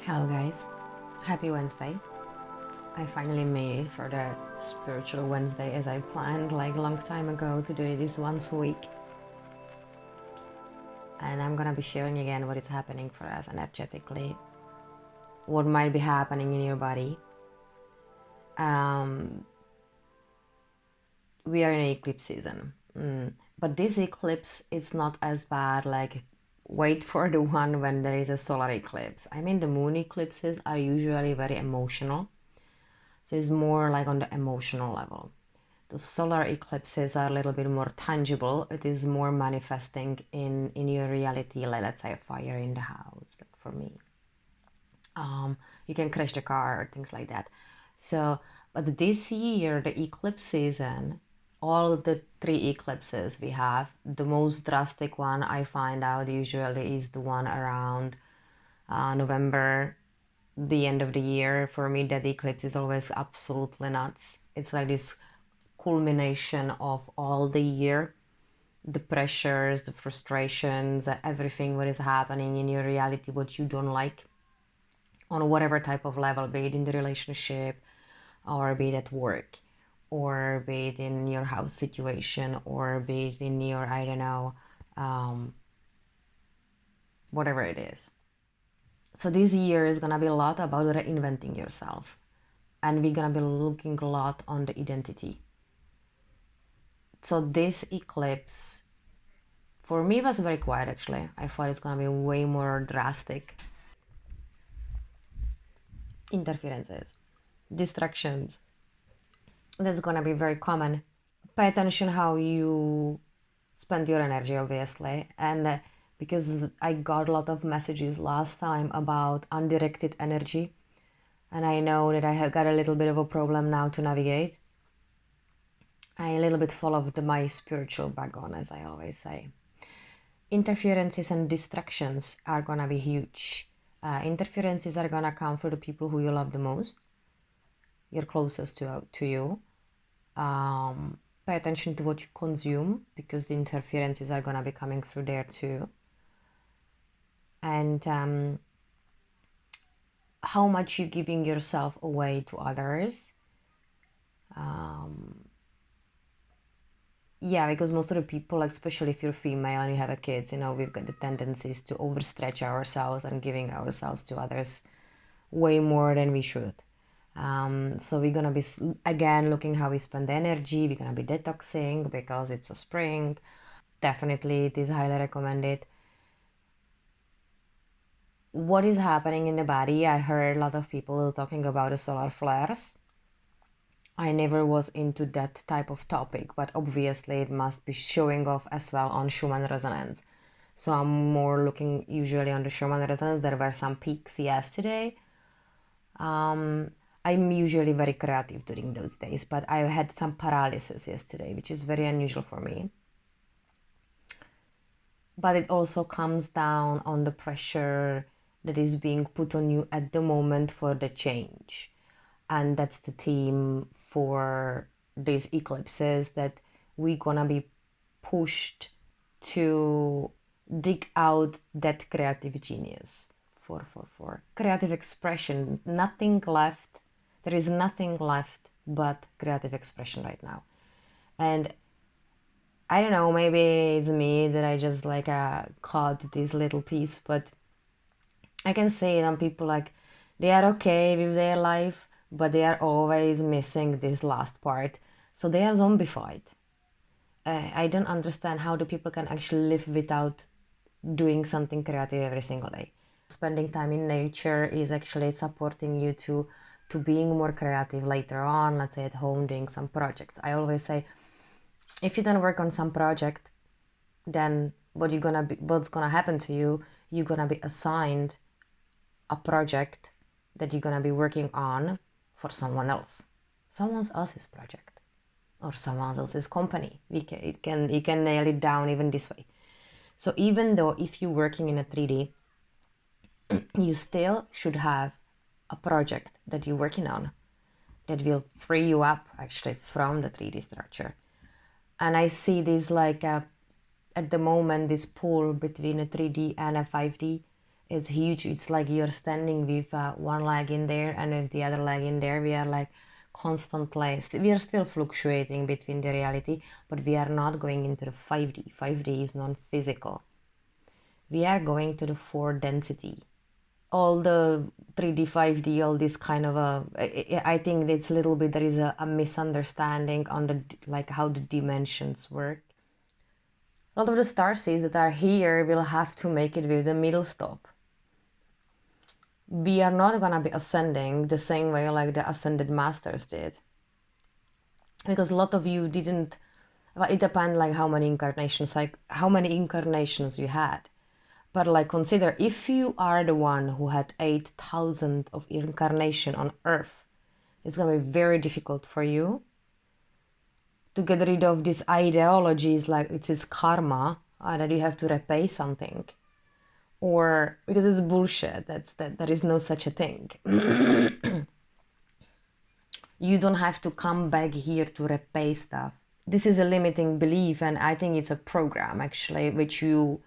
Hello guys, happy Wednesday. I finally made it for the spiritual Wednesday as I planned like a long time ago to do this once a week. And I'm gonna be sharing again what is happening for us energetically, what might be happening in your body. We are in an eclipse season, but this eclipse is not as bad like wait for the one when there is a solar eclipse. I mean, the moon eclipses are usually very emotional. So it's more like on the emotional level. The solar eclipses are a little bit more tangible. It is more manifesting in your reality, like let's say a fire in the house, like for me. You can crash the car or things like that. So, but this year, the eclipse season, all the three eclipses we have, the most drastic one I find out usually is the one around November, the end of the year. For me, that eclipse is always absolutely nuts. It's like this culmination of all the year, the pressures, the frustrations, everything what is happening in your reality, what you don't like on whatever type of level, be it in the relationship or be it at work or be it in your house situation or be it in your, I don't know, whatever it is. So this year is gonna be a lot about reinventing yourself, and we're gonna be looking a lot on the identity. So this eclipse for me was very quiet actually. I thought it's gonna be way more drastic. Interferences, distractions, that's gonna be very common. Pay attention how you spend your energy, obviously. And because I got a lot of messages last time about undirected energy, and I know that I have got a little bit of a problem now to navigate. I a little bit followed my spiritual background, as I always say. Interferences and distractions are gonna be huge. Interferences are gonna come for the people who you love the most, you're closest to you. Pay attention to what you consume, because the interferences are gonna be coming through there too. And how much you're giving yourself away to others. Yeah, because most of the people, especially if you're female and you have a kids, we've got the tendencies to overstretch ourselves and giving ourselves to others way more than we should. So we're gonna be again looking how we spend energy. We're gonna be detoxing because it's a spring. Definitely, it is highly recommended. What is happening in the body? I heard a lot of people talking about the solar flares. I never was into that type of topic, but obviously it must be showing off as well on Schumann Resonance. So I'm more looking usually on the Schumann Resonance. There were some peaks yesterday. I'm usually very creative during those days, but I had some paralysis yesterday, which is very unusual for me. But it also comes down on the pressure that is being put on you at the moment for the change. And that's the theme for these eclipses, that we're gonna be pushed to dig out that creative genius for creative expression. Nothing left. There is nothing left but creative expression right now. And I don't know, maybe it's me that I just caught this little piece, but I can say it on people like they are okay with their life, but they are always missing this last part. So they are zombified. I don't understand how the people can actually live without doing something creative every single day. Spending time in nature is actually supporting you to being more creative later on, let's say at home doing some projects. I always say, if you don't work on some project, then what's gonna happen to you, you're gonna be assigned a project that you're gonna be working on for someone else's project, or someone else's company. You can nail it down even this way. So even though if you're working in a 3D, you still should have a project that you're working on that will free you up actually from the 3D structure. And I see this at the moment, this pull between a 3D and a 5D. It's huge. It's like you're standing with one leg in there and with the other leg in there. We are like constantly, we are still fluctuating between the reality, but we are not going into the 5D. 5D is non-physical. We are going to the 4 density. All the 3D, 5D, all this kind of I think it's a little bit, there is a misunderstanding on the, like how the dimensions work. A lot of the starseeds that are here will have to make it with the middle stop. We are not gonna be ascending the same way like the ascended masters did. Because a lot of you didn't, well, it depends like how many incarnations you had. But like consider, if you are the one who had 8,000 of incarnation on Earth, it's gonna be very difficult for you to get rid of these ideologies like it is karma, that you have to repay something. Or because it's bullshit, there is no such a thing. You don't have to come back here to repay stuff. This is a limiting belief, and I think it's a program actually which you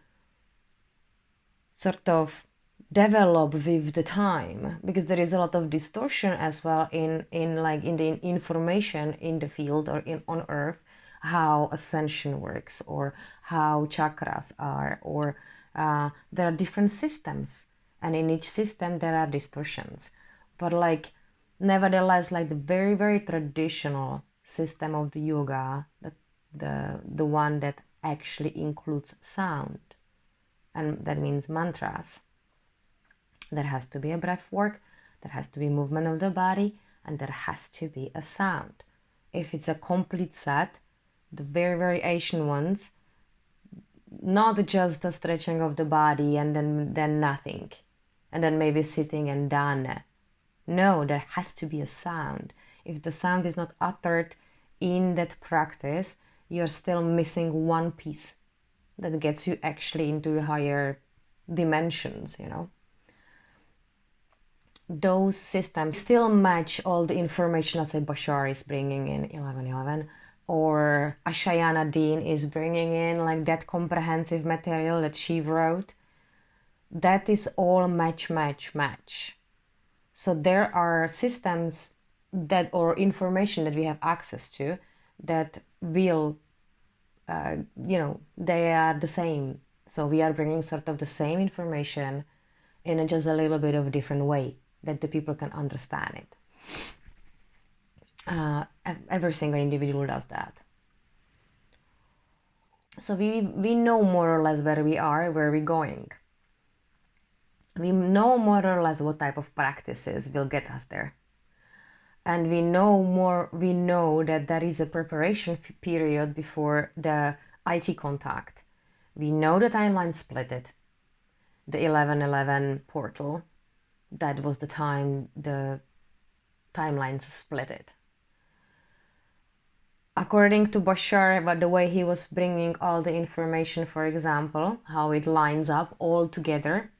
sort of develop with the time, because there is a lot of distortion as well in the information in the field or on Earth, how ascension works or how chakras are, or there are different systems, and in each system there are distortions. But like nevertheless, like the very, very traditional system of the yoga, the one that actually includes sound, and that means mantras. There has to be a breath work, there has to be movement of the body, and there has to be a sound. If it's a complete set, the very, very ancient ones, not just the stretching of the body and then nothing, and then maybe sitting and done. No, there has to be a sound. If the sound is not uttered in that practice, you're still missing one piece that gets you actually into higher dimensions, you know. Those systems still match all the information, let's say Bashar is bringing in 1111, or Ashayana Dean is bringing in, like that comprehensive material that she wrote. That is all match. So there are systems that, or information that we have access to, that will they are the same. So we are bringing sort of the same information in just a little bit of a different way that the people can understand it. Every single individual does that. So we know more or less where we are, where we're going. We know more or less what type of practices will get us there. And we know that there is a preparation period before the IT contact. We know the timeline split it. The 1111 portal, that was the time the timelines split it. According to Bashar, but the way he was bringing all the information, for example, how it lines up all together,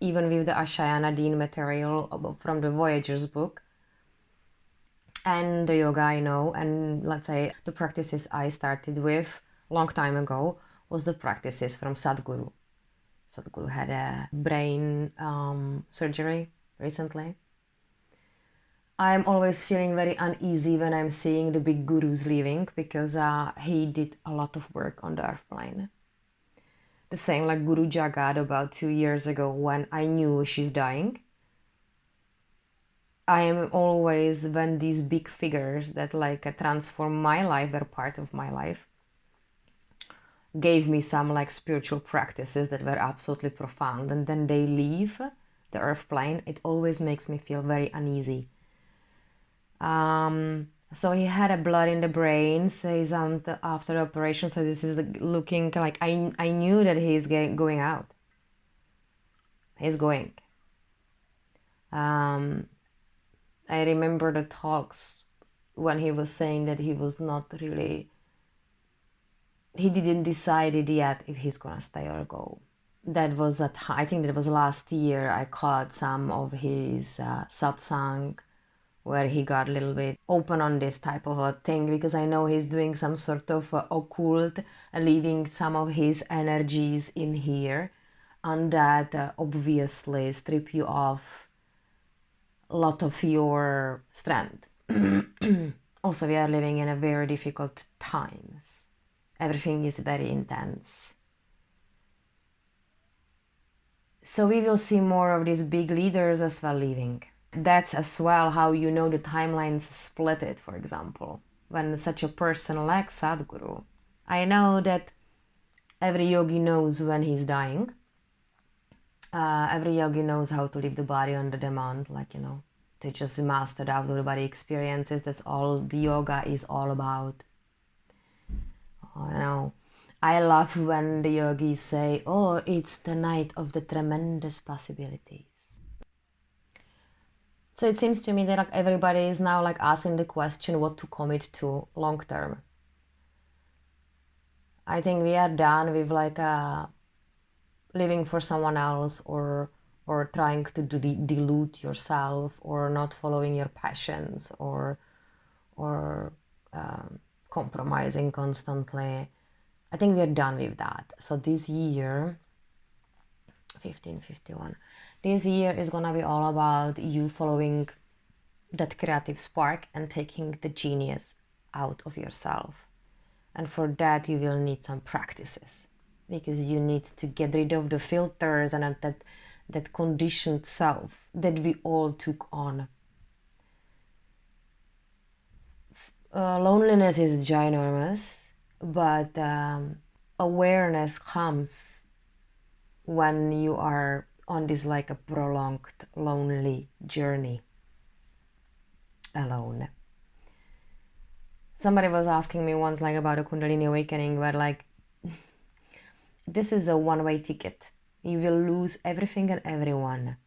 even with the Ashayana Dean material from the Voyager's book, and the yoga I know, and let's say the practices I started with a long time ago, was the practices from Sadhguru. Sadhguru had a brain surgery recently. I'm always feeling very uneasy when I'm seeing the big gurus leaving, because he did a lot of work on the earth plane. The same like Guru Jagat about 2 years ago, when I knew she's dying. I am always, when these big figures that like transform my life, they're part of my life, gave me some like spiritual practices that were absolutely profound, and then they leave the earth plane, it always makes me feel very uneasy. So he had a blood in the brain, so he's after the operation, so this is looking like, I knew that he's going out. He's going. I remember the talks when he was saying that he was not really, he didn't decide it yet if he's gonna stay or go. That was I think that was last year. I caught some of his satsang where he got a little bit open on this type of a thing, because I know he's doing some sort of occult, leaving some of his energies in here, and that obviously strip you of a lot of your strength. Also, we are living in a very difficult times. Everything is very intense. So we will see more of these big leaders as well leaving. That's as well how you know the timelines split it, for example. When such a person like Sadhguru, I know that every yogi knows when he's dying. Every yogi knows how to leave the body on the demand, like, you know, they just mastered out of the body experiences. That's all the yoga is all about. You know, I love when the yogis say, oh, it's the night of the tremendous possibilities. So it seems to me that like everybody is now like asking the question what to commit to long term. I think we are done with like living for someone else or trying to dilute yourself or not following your passions or compromising constantly. I think we are done with that. So this year, 1551, this year is gonna be all about you following that creative spark and taking the genius out of yourself. And for that you will need some practices, because you need to get rid of the filters and that conditioned self that we all took on. Loneliness is ginormous, but awareness comes when you are on this like a prolonged lonely journey alone. Somebody was asking me once like about a Kundalini awakening, where like this is a one-way ticket. You will lose everything and everyone,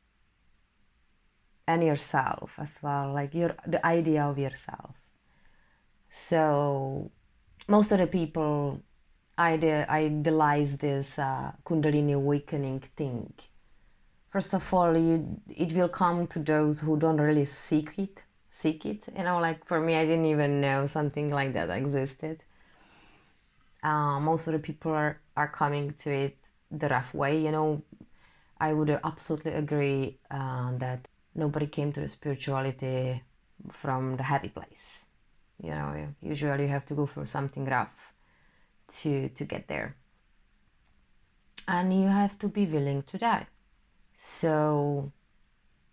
and yourself as well, like the idea of yourself. So most of the people idealize this Kundalini awakening thing. First of all, it will come to those who don't really seek it. You know, like for me, I didn't even know something like that existed. Most of the people are coming to it the rough way. You know, I would absolutely agree that nobody came to the spirituality from the happy place. You know, usually you have to go through something rough to get there, and you have to be willing to die. So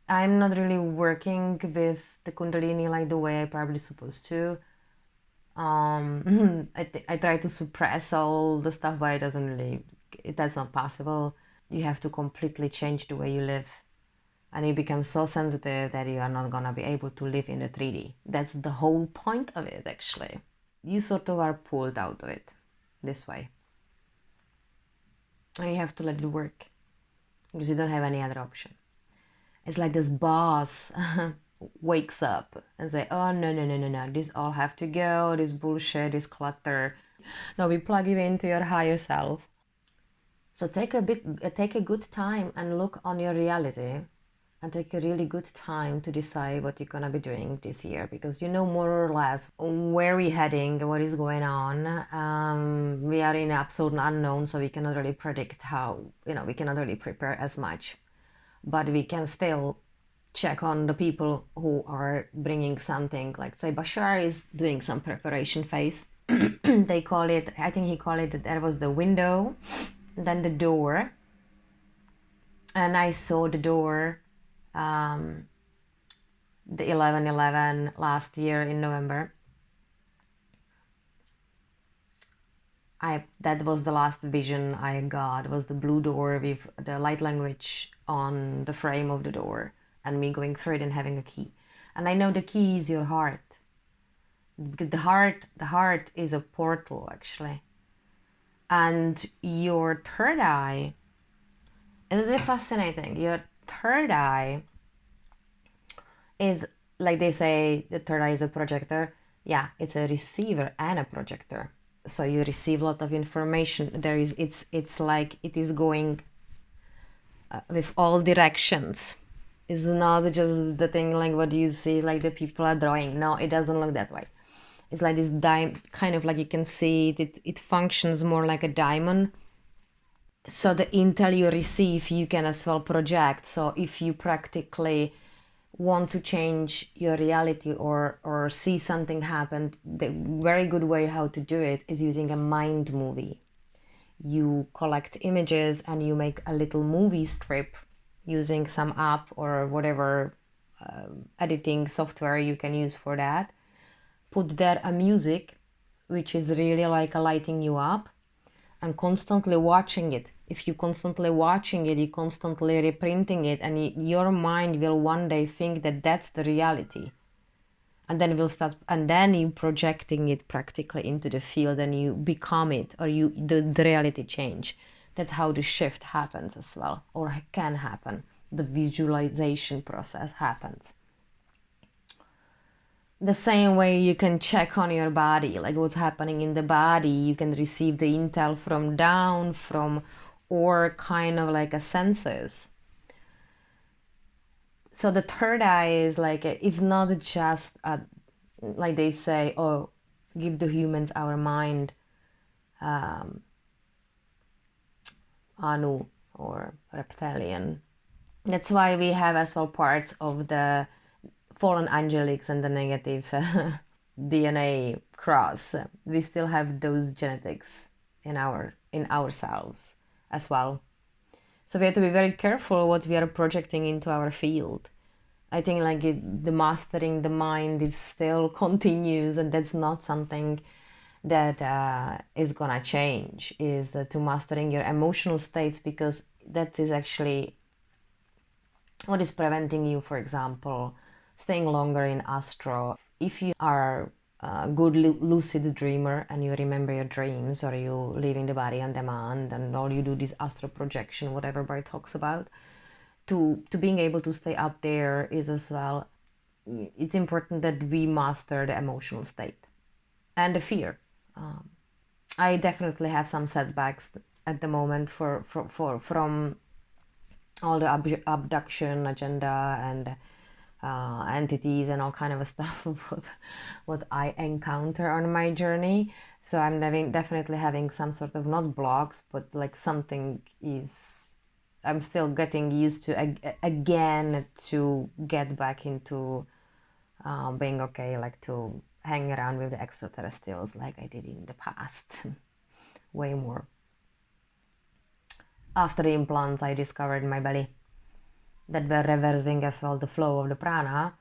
I'm not really working with the Kundalini like the way I probably supposed to. I try to suppress all the stuff, but that's not possible. You have to completely change the way you live, and you become so sensitive that you are not gonna be able to live in the 3D. That's the whole point of it, actually. You sort of are pulled out of it this way, and you have to let it work because you don't have any other option. It's like this boss wakes up and say, oh, no, this all have to go, this bullshit, this clutter. No, we plug you into your higher self. So take a good time and look on your reality, and take a really good time to decide what you're gonna be doing this year, because you know more or less where we're heading, what is going on. We are in absolute unknown, so we cannot really predict how, you know, we cannot really prepare as much, but we can still check on the people who are bringing something. Like say Bashar is doing some preparation phase. They call it, I think he called it that there was the window, then the door, and I saw the door the 11/11 last year in November. That was the last vision I got, was the blue door with the light language on the frame of the door, and me going through it and having a key. And I know the key is your heart, because the heart is a portal actually, and your third eye is really fascinating. Your third eye is, like they say, the third eye is a projector. Yeah, it's a receiver and a projector. So you receive a lot of information. It's like it is going with all directions. It's not just the thing like what you see, like the people are drawing. No, it doesn't look that way. It's like this kind of like you can see it functions more like a diamond. So the intel you receive, you can as well project. So if you practically want to change your reality or see something happen, the very good way how to do it is using a mind movie. You collect images and you make a little movie strip using some app or whatever editing software you can use for that. Put there a music which is really like a lighting you up, and constantly watching it. If you constantly watching it, you constantly reprinting it, and your mind will one day think that that's the reality, and then will start, and then you projecting it practically into the field, and you become it, or the reality change. That's how the shift happens as well, or can happen. The visualization process happens. The same way you can check on your body, like what's happening in the body. You can receive the intel from down, from, or kind of like a senses. So the third eye is like, it's not just like they say, oh, give the humans our mind, Anu or reptilian. That's why we have as well parts of the fallen angelics and the negative DNA cross. We still have those genetics in ourselves as well. So we have to be very careful what we are projecting into our field. I think like the mastering the mind is still continues, and that's not something that is gonna change. Is to mastering your emotional states, because that is actually what is preventing you, for example, staying longer in Astro. If you are a good lucid dreamer and you remember your dreams, or you leaving the body on demand and all you do this astro projection, whatever Barry talks about, to being able to stay up there is as well, it's important that we master the emotional state and the fear. I definitely have some setbacks at the moment from all the abduction agenda and entities and all kind of stuff what I encounter on my journey. So I'm definitely having some sort of, not blocks, but like something is, I'm still getting used to again to get back into being okay, like to hang around with the extraterrestrials like I did in the past. Way more. After the implants, I discovered my belly that were reversing as well the flow of the prana,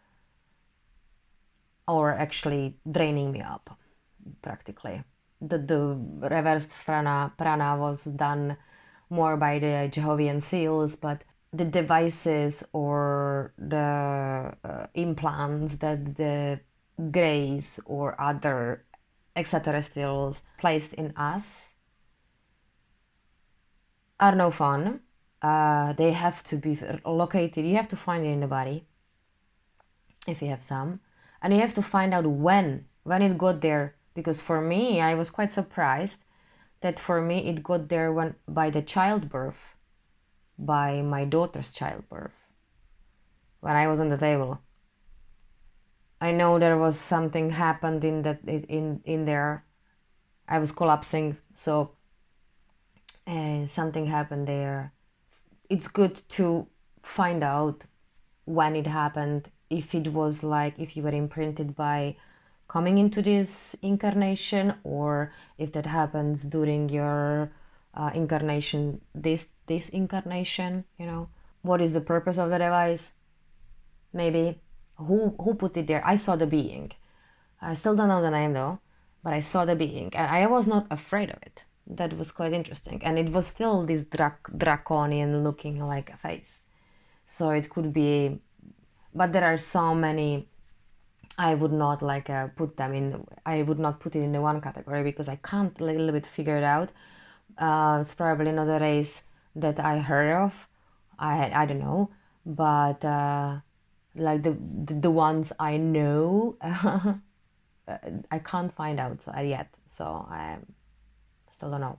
or actually draining me up practically. The reversed prana was done more by the Jehovah's seals, but the devices or the implants that the Greys or other extraterrestrials placed in us are no fun. They have to be located. You have to find it in the body if you have some, and you have to find out when it got there. Because for me, I was quite surprised that for me it got there when by the childbirth, by my daughter's childbirth, when I was on the table. I know there was something happened in that in there. I was collapsing, so something happened there. It's good to find out when it happened, if it was like, if you were imprinted by coming into this incarnation, or if that happens during your incarnation, this incarnation, you know. What is the purpose of the device? Maybe who put it there? I saw the being. I still don't know the name though, but I saw the being and I was not afraid of it. That was quite interesting, and it was still this draconian looking like a face. So it could be, but there are so many. I would not like put them in. I would not put it in the one category because I can't a little bit figure it out. It's probably not a race that I heard of. I don't know, but like the ones I know, I can't find out yet. So I still don't know.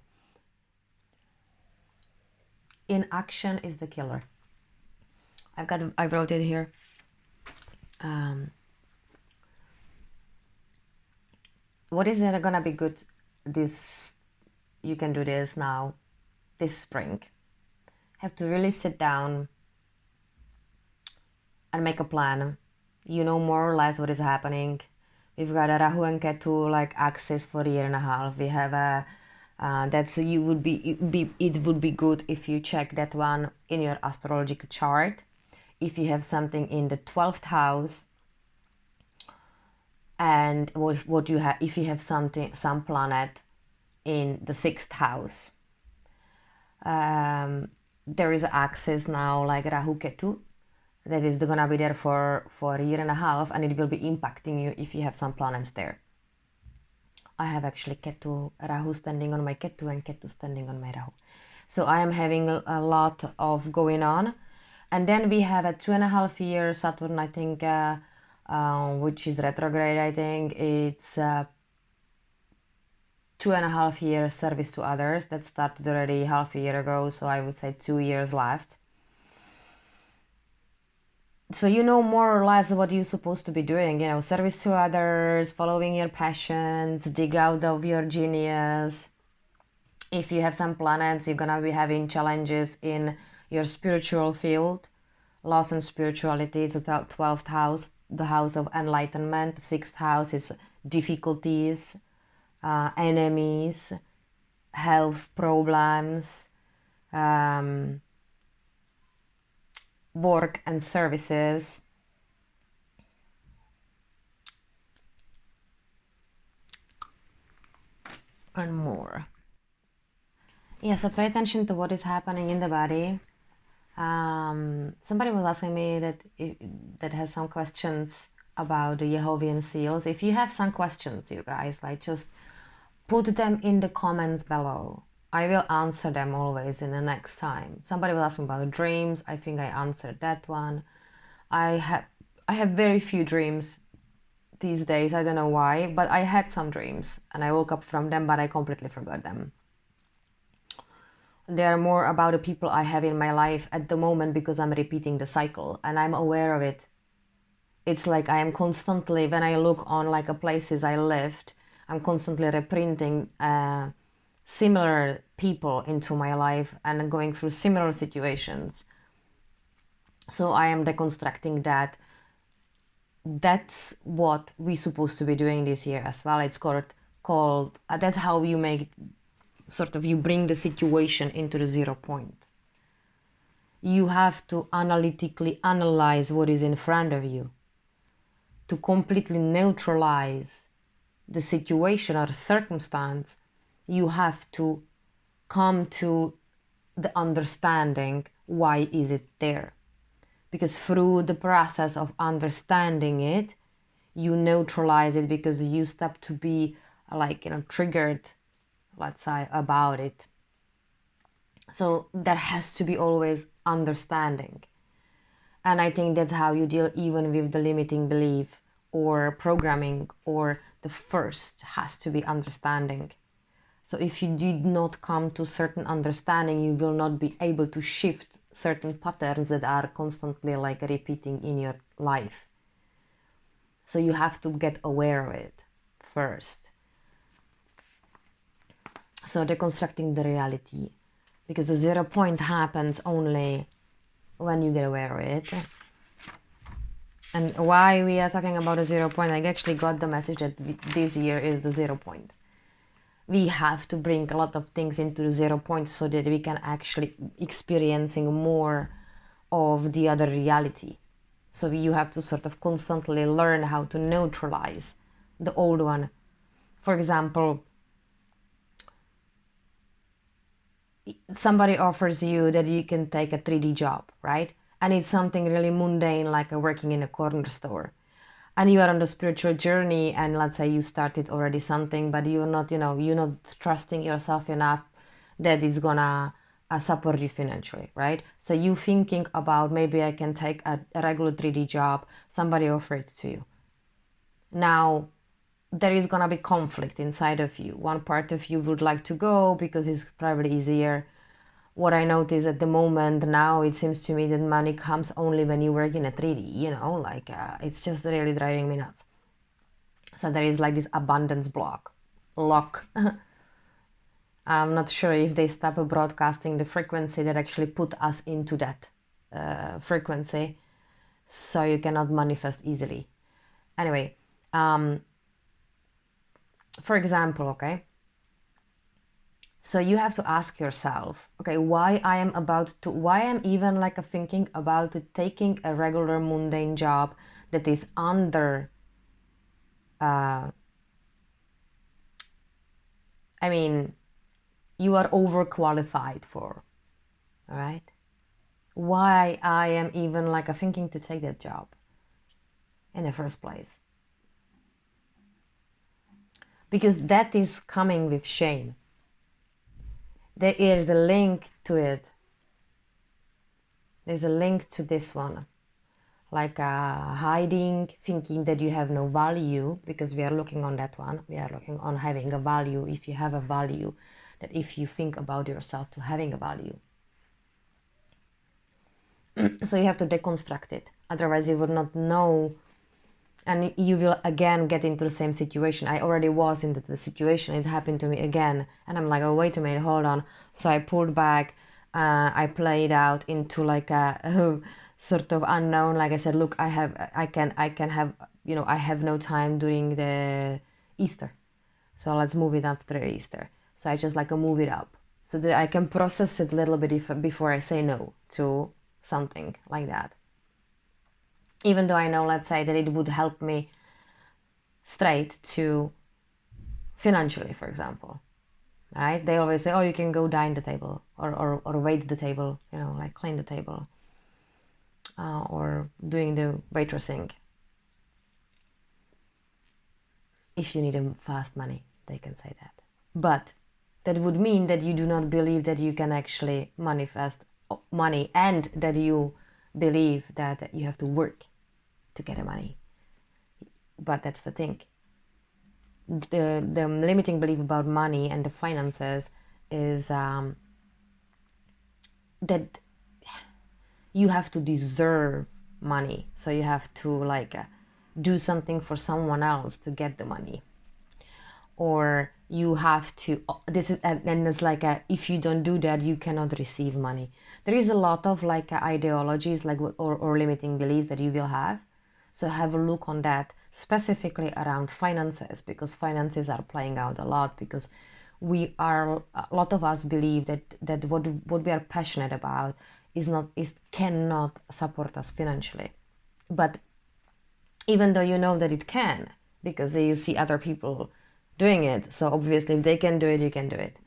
Inaction is the killer. I wrote it here. What is it gonna be good? This, you can do this now. this spring. Have to really sit down and make a plan. You know more or less what is happening. We've got a Rahu and Ketu like axis for a year and a half. We have a it would be good if you check that one in your astrological chart. If you have something in the 12th house, and what you have, if you have some planet in the 6th house. There is an axis now like Rahu Ketu that is gonna be there for a year and a half, and it will be impacting you if you have some planets there. I have actually Rahu standing on my Ketu and Ketu standing on my Rahu. So I am having a lot of going on. And then we have a 2.5 year Saturn, I think, which is retrograde, I think. It's 2.5 years service to others. That started already half a year ago, so I would say 2 years left. So you know more or less what you're supposed to be doing, you know, service to others, following your passions, dig out of your genius. If you have some planets, you're gonna be having challenges in your spiritual field. Loss and spirituality is the 12th house, the house of enlightenment. The 6th house is difficulties, enemies, health problems, work and services. And more. Yeah, so pay attention to what is happening in the body. Somebody was asking me that has some questions about the Jehovah's seals. If you have some questions, you guys, like just put them in the comments below. I will answer them always in the next time. Somebody was asking about dreams. I think I answered that one. I have very few dreams these days. I don't know why, but I had some dreams and I woke up from them, but I completely forgot them. They are more about the people I have in my life at the moment because I'm repeating the cycle and I'm aware of it. It's like I am constantly, when I look on like places I lived, I'm constantly reprinting similar people into my life and going through similar situations. So I am deconstructing that. That's what we're supposed to be doing this year as well. It's called that's how you make sort of, you bring the situation into the 0 point. You have to analytically analyze what is in front of you to completely neutralize the situation or circumstance. You have to come to the understanding why is it there, because through the process of understanding it, you neutralize it because you stop to be like, you know, triggered, let's say, about it. So there has to be always understanding. And I think that's how you deal even with the limiting belief or programming, or the first has to be understanding. So if you did not come to certain understanding, you will not be able to shift certain patterns that are constantly like repeating in your life. So you have to get aware of it first. So deconstructing the reality, because the 0 point happens only when you get aware of it. And why we are talking about a 0 point, I actually got the message that this year is the 0 point. We have to bring a lot of things into the 0 point so that we can actually experiencing more of the other reality. So you have to sort of constantly learn how to neutralize the old one. For example, somebody offers you that you can take a 3D job, right? And it's something really mundane, like working in a corner store. And you are on the spiritual journey, and let's say you started already something, but you're not, you know, you're not trusting yourself enough that it's gonna support you financially, right? So you thinking about, maybe I can take a regular 3D job, somebody offered it to you. Now, there is gonna be conflict inside of you. One part of you would like to go because it's probably easier. What I notice at the moment now, it seems to me that money comes only when you work in a 3D, you know, like it's just really driving me nuts. So there is like this abundance lock. I'm not sure if they stop broadcasting the frequency that actually put us into that frequency, so you cannot manifest easily. Anyway, for example, okay, so you have to ask yourself, okay, why I'm even like thinking about taking a regular mundane job that is under, I mean, you are overqualified for, all right? Why I am even like thinking to take that job in the first place? Because that is coming with shame. There is a link to it. There's a link to this one. Like hiding, thinking that you have no value, because we are looking on that one. We are looking on having a value. If you have a value, that if you think about yourself to having a value. So you have to deconstruct it. Otherwise you would not know, and you will again get into the same situation. I already was in the situation. It happened to me again. And I'm like, oh, wait a minute, hold on. So I pulled back. I played out into like a sort of unknown. Like I said, look, I can have, you know, I have no time during the Easter. So let's move it after Easter. So I just like move it up so that I can process it a little bit before I say no to something like that. Even though I know, let's say, that it would help me straight to financially, for example, right? They always say, oh, you can go dine the table or wait the table, you know, like clean the table or doing the waitressing. If you need fast money, they can say that. But that would mean that you do not believe that you can actually manifest money, and that you believe that you have to work to get the money. But that's the thing. The limiting belief about money and the finances is that you have to deserve money. So you have to like do something for someone else to get the money. Or you have to, this is, and it's like if you don't do that, you cannot receive money. There is a lot of like ideologies like or limiting beliefs that you will have. So have a look on that, specifically around finances, because finances are playing out a lot, because a lot of us believe that what we are passionate about cannot support us financially. But even though you know that it can, because you see other people doing it, so obviously if they can do it, you can do it,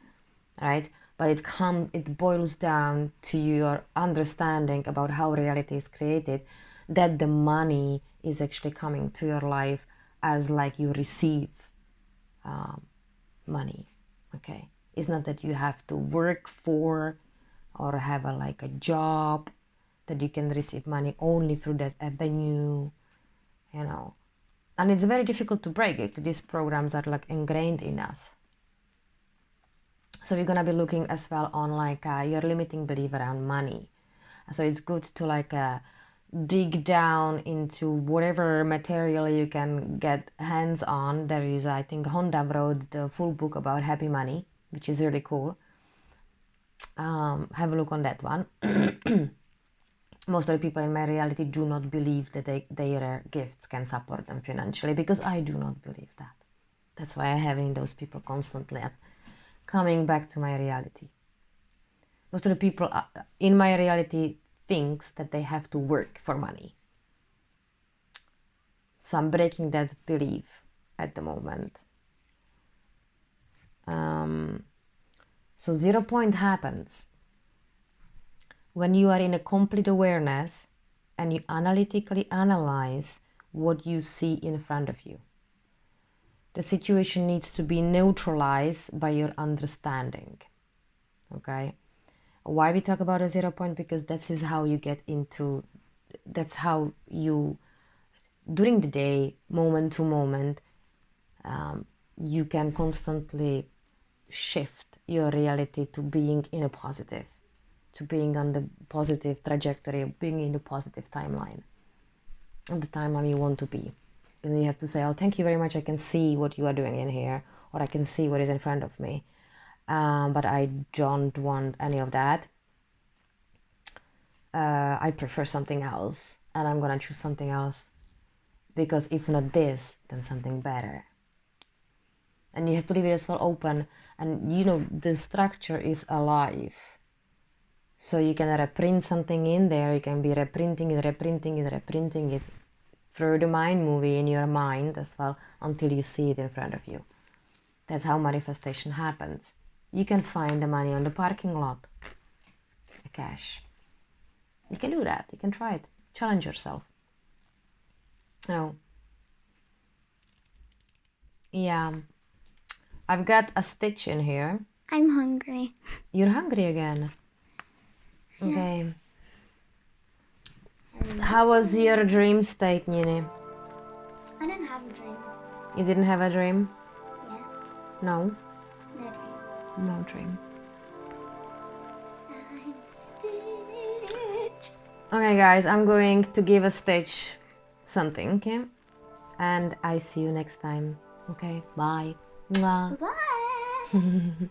right? But it boils down to your understanding about how reality is created, that the money is actually coming to your life as like you receive money, okay? It's not that you have to work for or have like a job that you can receive money only through that avenue, you know. And it's very difficult to break it. These programs are like ingrained in us. So we're gonna be looking as well on like your limiting belief around money. So it's good to like dig down into whatever material you can get hands on. There is, I think, Honda wrote the full book about happy money, which is really cool. Have a look on that one. Most of the people in my reality do not believe that their gifts can support them financially, because I do not believe that. That's why I'm having those people constantly coming back to my reality. Most of the people in my reality thinks that they have to work for money. So I'm breaking that belief at the moment. So 0 point happens when you are in a complete awareness and you analytically analyze what you see in front of you. The situation needs to be neutralized by your understanding. Okay? Why we talk about a 0 point? Because that is how you get into, that's how you, during the day, moment to moment, you can constantly shift your reality to being in a positive, to being on the positive trajectory, being in the positive timeline, on the timeline you want to be. And you have to say, oh, thank you very much, I can see what you are doing in here, or I can see what is in front of me. but I don't want any of that. I prefer something else, and I'm gonna choose something else, because if not this, then something better. And you have to leave it as well open, and you know the structure is alive, so you can reprint something in there. You can be reprinting it through the mind movie in your mind as well, until you see it in front of you. That's how manifestation happens. You can find the money on the parking lot, the cash. You can do that. You can try it. Challenge yourself. Oh, yeah. I've got a stitch in here. I'm hungry. You're hungry again. Okay. How was your dream state, Nini? I didn't have a dream. You didn't have a dream? Yeah. No? No dream. No dream. I'm Stitch. Okay, guys, I'm going to give a Stitch something, okay? And I see you next time. Okay, bye. Mwah. Bye.